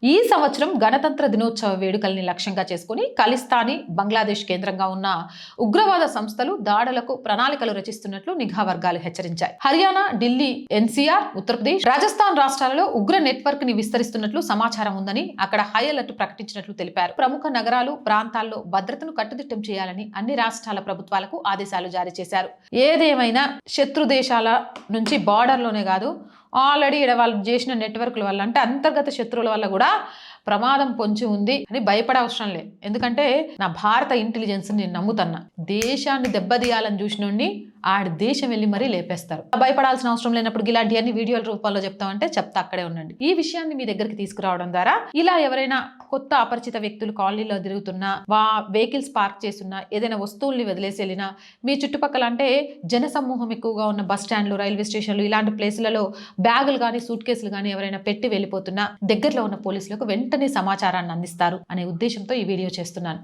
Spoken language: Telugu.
ఈ సంవత్సరం గణతంత్ర దినోత్సవ వేడుకల్ని లక్ష్యంగా చేసుకుని ఖలిస్తానీ బంగ్లాదేశ్ కేంద్రంగా ఉన్న ఉగ్రవాద సంస్థలు దాడులకు ప్రణాళికలు రచిస్తున్నట్లు నిఘా వర్గాలు హెచ్చరించాయి. హర్యానా, ఢిల్లీ, ఎన్సీఆర్, ఉత్తరప్రదేశ్, రాజస్థాన్ రాష్ట్రాలలో ఉగ్ర నెట్వర్క్ ని విస్తరిస్తున్నట్లు సమాచారం ఉందని అక్కడ హై అలర్ట్ ప్రకటించినట్లు తెలిపారు. ప్రముఖ నగరాలు, ప్రాంతాల్లో భద్రతను కట్టుదిట్టం చేయాలని అన్ని రాష్ట్రాల ప్రభుత్వాలకు ఆదేశాలు జారీ చేశారు. ఏదేమైనా శత్రు దేశాల నుంచి బార్డర్లోనే కాదు, ఆల్రెడీ ఇక్కడ వాళ్ళు చేసిన నెట్వర్క్ల వల్ల, అంటే అంతర్గత శత్రువుల వల్ల కూడా ప్రమాదం పొంచి ఉంది అని భయపడే అవసరం లేదు. ఎందుకంటే నా భారత ఇంటెలిజెన్స్ నేను నమ్ముతున్నా. దేశాన్ని దెబ్బతీయాలని చూసినోడిని ఆడి దేశం వెళ్ళి మరీ లేపేస్తారు. భయపడాల్సిన అవసరం లేనప్పుడు ఇలాంటివన్నీ వీడియోల రూపంలో చెప్తామంటే చెప్తా, అక్కడే ఉండండి. ఈ విషయాన్ని మీ దగ్గరికి తీసుకురావడం ద్వారా ఇలా ఎవరైనా కొత్త అపరిచిత వ్యక్తులు కాలనీలో తిరుగుతున్నా, వెహికల్స్ పార్క్ చేస్తున్నా, ఏదైనా వస్తువుల్ని వదిలేసి వెళ్ళినా, మీ చుట్టుపక్కల అంటే జనసమూహం ఎక్కువగా ఉన్న బస్ స్టాండ్లు, రైల్వే స్టేషన్లు ఇలాంటి ప్లేసులలో బ్యాగులు కానీ, సూట్ కేసులు కానీ ఎవరైనా పెట్టి వెళ్ళిపోతున్నా దగ్గరలో ఉన్న పోలీసులకు వెంటనే సమాచారాన్ని అందిస్తారు అనే ఉద్దేశంతో ఈ వీడియో చేస్తున్నాను.